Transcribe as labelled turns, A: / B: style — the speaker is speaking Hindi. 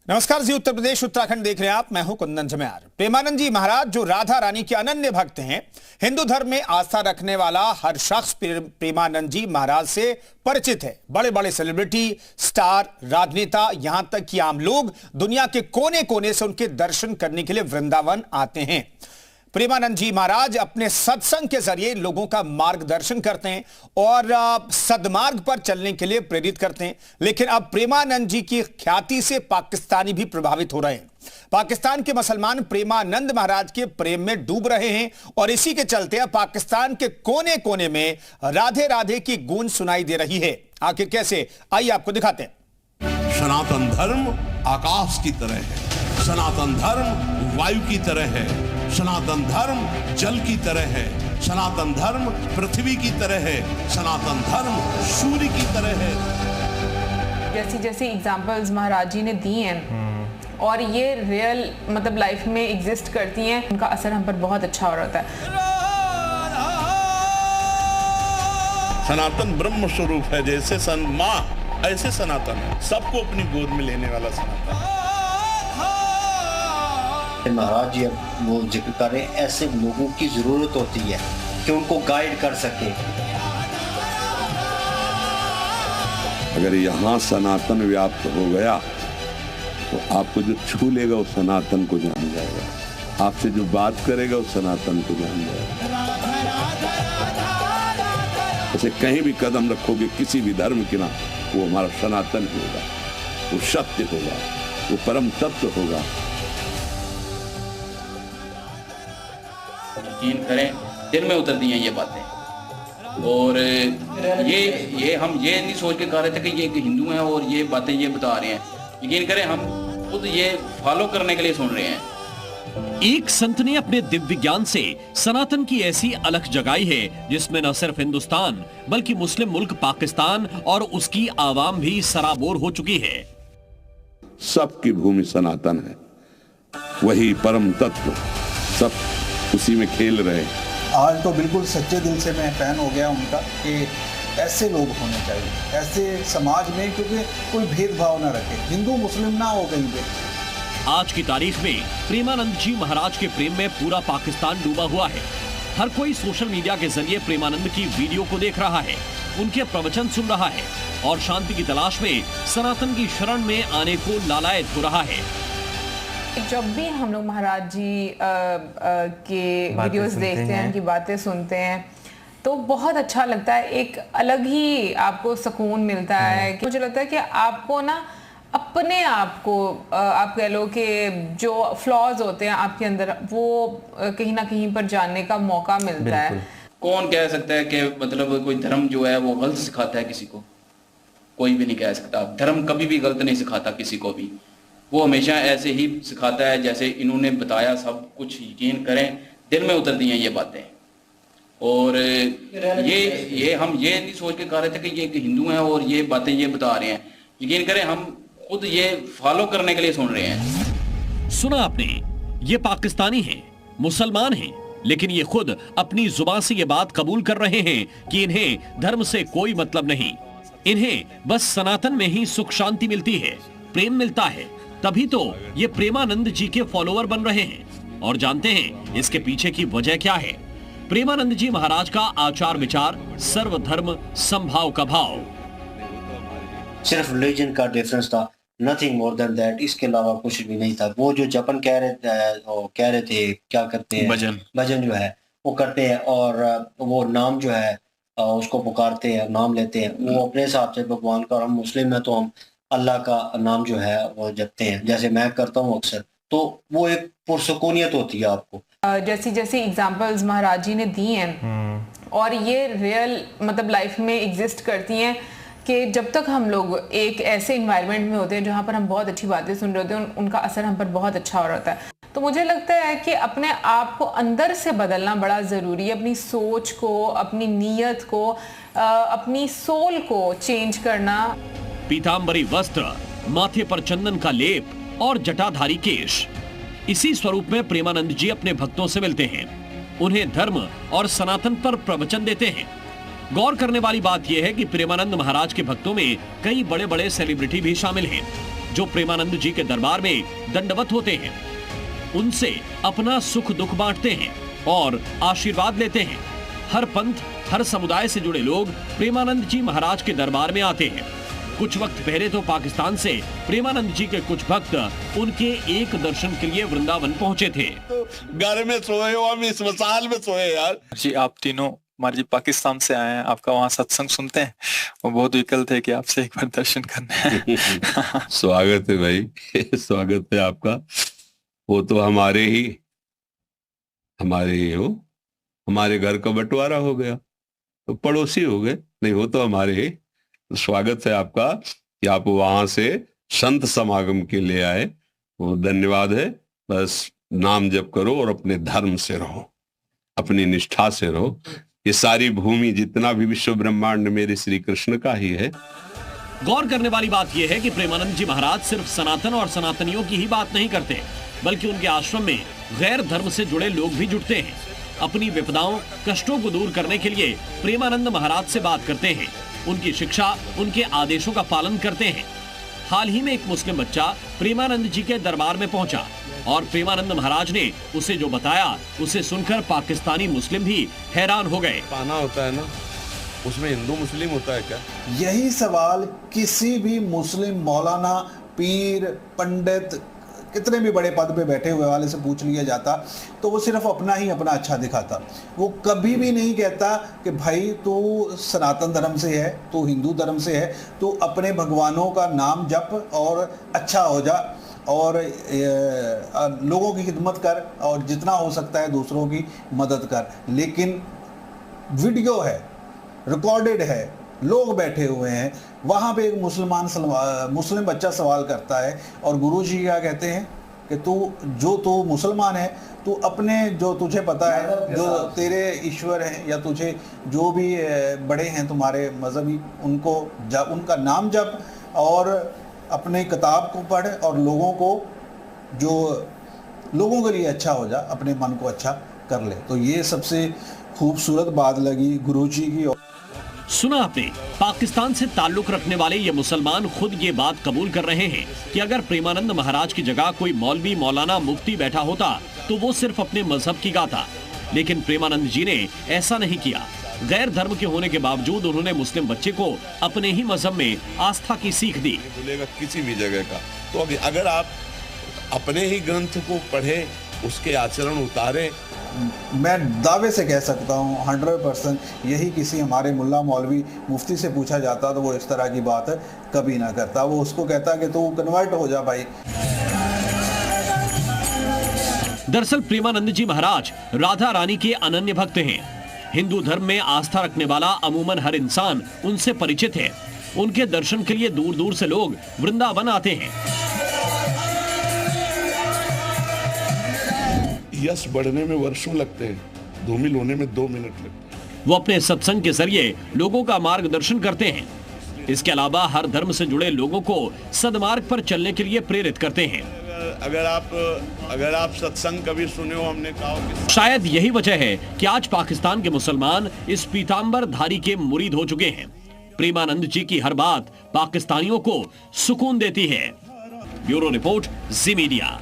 A: नमस्कार जी, उत्तर प्रदेश उत्तराखंड देख रहे हैं आप। मैं हूं कुंदन जम्यार। प्रेमानंद जी महाराज जो राधा रानी के अनन्य भक्त हैं, हिंदू धर्म में आस्था रखने वाला हर शख्स प्रेमानंद जी महाराज से परिचित है। बड़े बड़े सेलिब्रिटी, स्टार, राजनेता, यहां तक कि आम लोग दुनिया के कोने कोने से उनके दर्शन करने के लिए वृंदावन आते हैं। प्रेमानंद जी महाराज अपने सत्संग के जरिए लोगों का मार्गदर्शन करते हैं और सद्मार्ग पर चलने के लिए प्रेरित करते हैं। लेकिन अब प्रेमानंद जी की ख्याति से पाकिस्तानी भी प्रभावित हो रहे हैं। पाकिस्तान के मुसलमान प्रेमानंद महाराज के प्रेम में डूब रहे हैं और इसी के चलते अब पाकिस्तान के कोने कोने में राधे राधे की गूंज सुनाई दे रही है। आखिर कैसे, आइए आपको दिखाते हैं।
B: सनातन धर्म आकाश की तरह है, सनातन धर्म वायु की तरह है, सनातन धर्म जल की तरह है, सनातन धर्म पृथ्वी की तरह है, सनातन धर्म सूर्य की तरह है।
C: जैसी जैसी एग्जांपल्स महाराज जी ने दी हैं और ये रियल मतलब लाइफ में एग्जिस्ट करती हैं, उनका असर हम पर बहुत अच्छा हो रहा है।
B: सनातन ब्रह्म स्वरूप है, जैसे माँ ऐसे सनातन है, सबको अपनी गोद में लेने वाला सनातन।
D: महाराज जी अब वो जिक्र करें, ऐसे लोगों की जरूरत होती है कि उनको गाइड कर सके।
E: अगर यहाँ सनातन व्याप्त हो गया तो आपको जो छू लेगा वो सनातन को जान जाएगा, आपसे जो बात करेगा वो सनातन को जान जाएगा। ऐसे कहीं भी कदम रखोगे किसी भी धर्म के ना, वो हमारा सनातन होगा, वो सत्य होगा, वो परम तत्व होगा।
F: यकीन करें, दिल में उतरती हैं ये बातें। और ये हम ये नहीं सोच के कह रहे थे कि ये हिंदू हैं और ये बातें ये बता रहे हैं। यकीन करें, हम खुद ये फॉलो करने के लिए सुन रहे हैं।
G: एक संत ने अपने दिव्य ज्ञान से सनातन की ऐसी अलख जगाई है जिसमें न सिर्फ हिंदुस्तान बल्कि मुस्लिम मुल्क पाकिस्तान और उसकी आवाम भी सराबोर हो चुकी है।
E: सबकी भूमि सनातन है, वही परम तत्व, सब उसी में खेल रहे हैं।
H: आज तो बिल्कुल सच्चे दिल से मैं फैन हो गया उनका कि ऐसे लोग होने चाहिए, ऐसे समाज में, क्योंकि कोई भेदभाव ना रखे, हिंदू मुस्लिम ना हो कहीं पे।
G: आज की तारीख में प्रेमानंद जी महाराज के प्रेम में पूरा पाकिस्तान डूबा हुआ है। हर कोई सोशल मीडिया के जरिए प्रेमानंद की वीडियो को देख रहा है, उनके प्रवचन सुन रहा है और शांति की तलाश में सनातन की शरण में आने को लालायत हो रहा है।
C: जब भी हम लोग महाराज जी के वीडियोस देखते हैं, उनकी बातें सुनते हैं, तो बहुत अच्छा लगता है। एक अलग ही आपको सुकून मिलता है। मुझे लगता है कि आपको ना अपने आप को आप कह लो कि जो फ्लॉज होते हैं आपके अंदर, वो कहीं ना कहीं पर जानने का मौका मिलता है।
F: कौन कह सकता है कि मतलब कोई धर्म जो है वो गलत सिखाता है किसी को? कोई भी नहीं कह सकता। धर्म कभी भी गलत नहीं सिखाता किसी को भी, वो हमेशा ऐसे ही सिखाता है जैसे इन्होंने बताया सब कुछ। यकीन करें, दिल में उतरती हैं ये बातें। और ये हम ये नहीं सोच के कह रहे थे कि ये हिंदू हैं और ये बातें ये बता रहे हैं। यकीन करें, हम खुद ये फॉलो करने के लिए सुन रहे हैं।
G: सुना आपने, ये पाकिस्तानी हैं, मुसलमान हैं, लेकिन ये खुद अपनी जुबान से ये बात कबूल कर रहे हैं कि इन्हें धर्म से कोई मतलब नहीं। इन्हें बस सनातन में ही सुख शांति मिलती है, प्रेम मिलता है। तभी तो ये प्रेमानंद जी के फॉलोअर बन रहे हैं। और जानते हैं इसके पीछे की वजह क्या है? प्रेमानंद जी महाराज का आचार विचार, सर्वधर्म समभाव का भाव।
D: सिर्फ रिलीजन का डिफरेंस था, नथिंग मोर देन दैट। इसके अलावा कुछ भी नहीं था। वो जो जपन कह रहे थे, क्या करते हैं, भजन जो है वो करते हैं और वो नाम जो है उसको पुकारते हैं, नाम लेते हैं वो अपने हिसाब से भगवान का। और हम मुस्लिम हैं तो हम अल्लाह का नाम जो है वो जपते हैं, जैसे मैं करता हूँ अक्सर। तो वो एक पुरसुकूनियत होती है आपको।
C: जैसी जैसी एग्जांपल्स महाराज जी ने दी हैं और ये रियल मतलब लाइफ में एग्जिस्ट करती हैं कि जब तक हम लोग एक ऐसे इन्वायरमेंट में होते हैं जहाँ पर हम बहुत अच्छी बातें सुन रहे होते हैं, उनका असर हम पर बहुत अच्छा हो रहा है। तो मुझे लगता है कि अपने आप को अंदर से बदलना बड़ा ज़रूरी है। अपनी सोच को, अपनी नीयत को, अपनी सोल को चेंज करना।
G: पीतांबरी वस्त्र, माथे पर चंदन का लेप और जटाधारी केश, इसी स्वरूप में प्रेमानंद जी अपने भक्तों से मिलते हैं, उन्हें धर्म और सनातन पर प्रवचन देते हैं। गौर करने वाली बात यह है कि प्रेमानंद महाराज के भक्तों में कई बड़े बड़े सेलिब्रिटी भी शामिल हैं। जो प्रेमानंद जी के दरबार में दंडवत होते हैं, उनसे अपना सुख दुख बांटते हैं और आशीर्वाद लेते हैं। हर पंथ, हर समुदाय से जुड़े लोग प्रेमानंद जी महाराज के दरबार में आते हैं। कुछ वक्त पहले तो पाकिस्तान से प्रेमानंद जी के कुछ भक्त उनके एक दर्शन के लिए वृंदावन पहुंचे थे।
E: घर में सोए हो, हम इस मसाल में सोए यार
I: जी। आप तीनों हमारे जी पाकिस्तान से आए हैं, आपका वहाँ सत्संग सुनते हैं, वो बहुत विकल थे कि आपसे एक बार दर्शन करने हैं।
E: स्वागत है भाई, स्वागत है आपका। वो तो हमारे ही हो, हमारे घर का बंटवारा हो गया तो पड़ोसी हो गए, नहीं हो तो हमारे ही। तो स्वागत है आपका कि आप वहां से संत समागम के लिए आए, वो धन्यवाद है। बस नाम जप करो और अपने धर्म से रहो, अपनी निष्ठा से रहो। ये सारी भूमि, जितना भी विश्व ब्रह्मांड मेरे श्री कृष्ण का ही है।
G: गौर करने वाली बात यह है कि प्रेमानंद जी महाराज सिर्फ सनातन और सनातनियों की ही बात नहीं करते, बल्कि उनके आश्रम में गैर धर्म से जुड़े लोग भी जुड़ते हैं। अपनी विपदाओं, कष्टों को दूर करने के लिए प्रेमानंद महाराज से बात करते हैं, उनकी शिक्षा, उनके आदेशों का पालन करते हैं। हाल ही में एक मुस्लिम बच्चा प्रेमानंद जी के दरबार में पहुंचा और प्रेमानंद महाराज ने उसे जो बताया, उसे सुनकर पाकिस्तानी मुस्लिम भी हैरान हो गए।
E: पाना होता है ना, उसमें हिंदू मुस्लिम होता है क्या?
H: यही सवाल किसी भी मुस्लिम मौलाना, पीर, पंडित, कितने भी बड़े पद पे बैठे हुए वाले से पूछ लिया जाता तो वो सिर्फ अपना अच्छा दिखाता। वो कभी भी नहीं कहता कि भाई तू सनातन धर्म से है, तू हिंदू धर्म से है, तू अपने भगवानों का नाम जप और अच्छा हो जा और लोगों की खिदमत कर और जितना हो सकता है दूसरों की मदद कर। लेकिन वीडियो है, रिकॉर्डेड है, लोग बैठे हुए हैं, वहाँ पे एक मुस्लिम बच्चा सवाल करता है और गुरुजी क्या कहते हैं कि तू मुसलमान है, तू अपने जो तुझे पता है, जो तेरे ईश्वर हैं या तुझे जो भी बड़े हैं तुम्हारे मजहबी, उनका नाम जप और अपने किताब को पढ़ और लोगों के लिए अच्छा हो जा, अपने मन को अच्छा कर ले। तो ये सबसे खूबसूरत बात लगी गुरुजी की।
G: सुना आपने, पाकिस्तान से ताल्लुक रखने वाले ये मुसलमान खुद ये बात कबूल कर रहे हैं कि अगर प्रेमानंद महाराज की जगह कोई मौलवी, मौलाना, मुफ्ती बैठा होता तो वो सिर्फ अपने मजहब की गाता। लेकिन प्रेमानंद जी ने ऐसा नहीं किया। गैर धर्म के होने के बावजूद उन्होंने मुस्लिम बच्चे को अपने ही मजहब में आस्था की सीख दी।
E: बोलेगा किसी भी जगह का, तो अभी अगर आप अपने ही ग्रंथ को पढ़े, उसके आचरण उतारे,
H: मैं दावे से कह सकता हूँ 100% यही किसी हमारे मुल्ला मौलवी मुफ्ती से पूछा जाता तो वो इस तरह की बात कभी ना करता। वो उसको कहता कि तू कन्वर्ट हो जा भाई।
G: दरअसल प्रेमानंद जी महाराज राधा रानी के अनन्य भक्त हैं। हिंदू धर्म में आस्था रखने वाला अमूमन हर इंसान उनसे परिचित है। उनके दर्शन के लिए दूर दूर से लोग वृंदावन आते हैं।
E: यश बढ़ने में वर्षों लगते हैं, धूमिल होने में 2 मिनट लगते हैं।
G: वो अपने सत्संग के जरिए लोगों का मार्गदर्शन करते हैं। इसके अलावा हर धर्म से जुड़े लोगों को सद्मार्ग पर चलने के लिए प्रेरित करते हैं।
E: अगर आप सत्संग कभी सुने हो, हमने कहा
G: शायद यही वजह है कि आज पाकिस्तान के मुसलमान इस पीतांबर धारी के मुरीद हो चुके हैं। प्रेमानंद जी की हर बात पाकिस्तानियों को सुकून देती है। ब्यूरो रिपोर्ट, जी मीडिया।